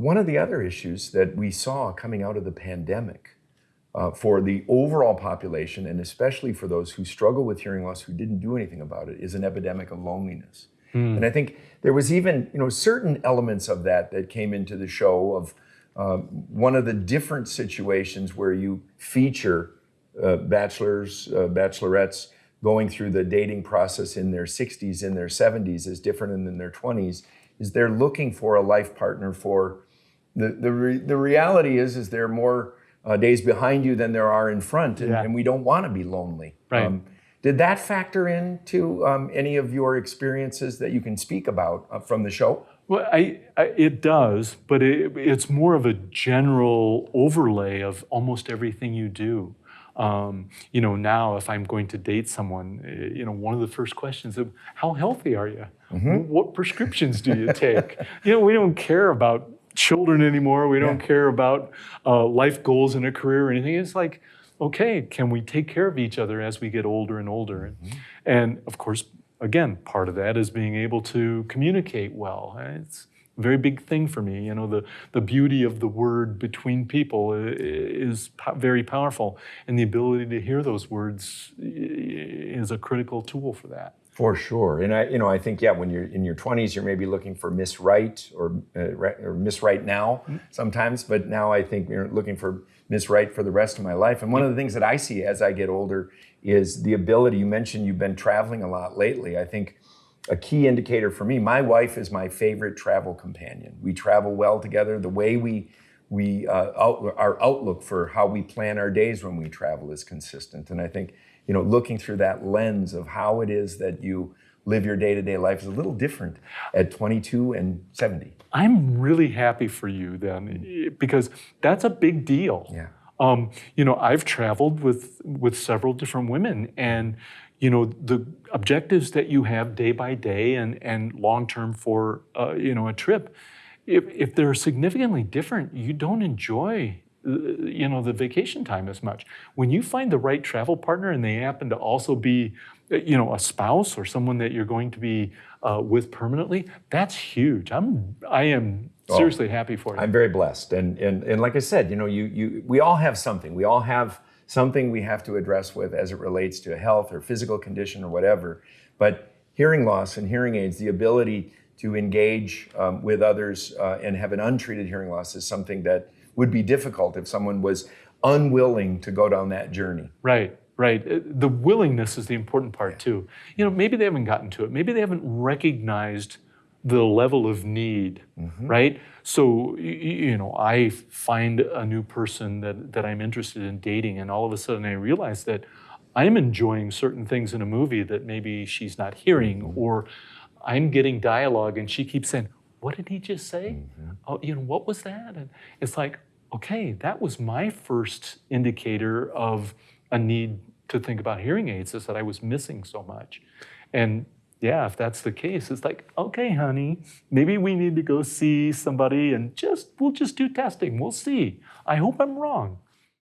one of the other issues that we saw coming out of the pandemic for the overall population, and especially for those who struggle with hearing loss who didn't do anything about it, is an epidemic of loneliness. And I think there was even certain elements of that came into the show of one of the different situations where you feature bachelors, bachelorettes going through the dating process in their 60s, in their 70s is different than in their 20s, is they're looking for a life partner for, the reality is there are more days behind you than there are in front, and we don't want to be lonely. Right. Did that factor into any of your experiences that you can speak about from the show? Well, it does, but it's more of a general overlay of almost everything you do. Now if I'm going to date someone, one of the first questions is, how healthy are you? What prescriptions do you take? We don't care about children anymore. We don't care about life goals in a career or anything. It's like, okay, can we take care of each other as we get older and older? And of course, again, part of that is being able to communicate well. It's a very big thing for me. The beauty of the word between people is very powerful, and the ability to hear those words is a critical tool for that. For sure. And I think, when you're in your 20s, you're maybe looking for Miss Right or Miss Right now sometimes, but now I think you're looking for Miss Right for the rest of my life. And one of the things that I see as I get older is the ability, you mentioned you've been traveling a lot lately. I think a key indicator for me, my wife is my favorite travel companion. We travel well together. The way our outlook for how we plan our days when we travel is consistent. And I think, looking through that lens of how it is that you live your day-to-day life is a little different at 22 and 70. I'm really happy for you then, because that's a big deal. Yeah. I've traveled with several different women, and the objectives that you have day by day and long-term for a trip, if they're significantly different, you don't enjoy the vacation time as much. When you find the right travel partner and they happen to also be a spouse or someone that you're going to be with permanently, that's huge. I am seriously happy for you. I'm very blessed, and like I said, we all have something. We all have something we have to address with as it relates to health or physical condition or whatever. But hearing loss and hearing aids, the ability to engage with others and have an untreated hearing loss is something that would be difficult if someone was unwilling to go down that journey. Right. The willingness is the important part too. Maybe they haven't gotten to it. Maybe they haven't recognized the level of need, right? So, I find a new person that I'm interested in dating, and all of a sudden I realize that I'm enjoying certain things in a movie that maybe she's not hearing, or I'm getting dialogue and she keeps saying, what did he just say? Oh, what was that? And it's like, okay, that was my first indicator of a need to think about hearing aids, is that I was missing so much. And if that's the case, it's like, okay, honey, maybe we need to go see somebody and we'll just do testing. We'll see. I hope I'm wrong.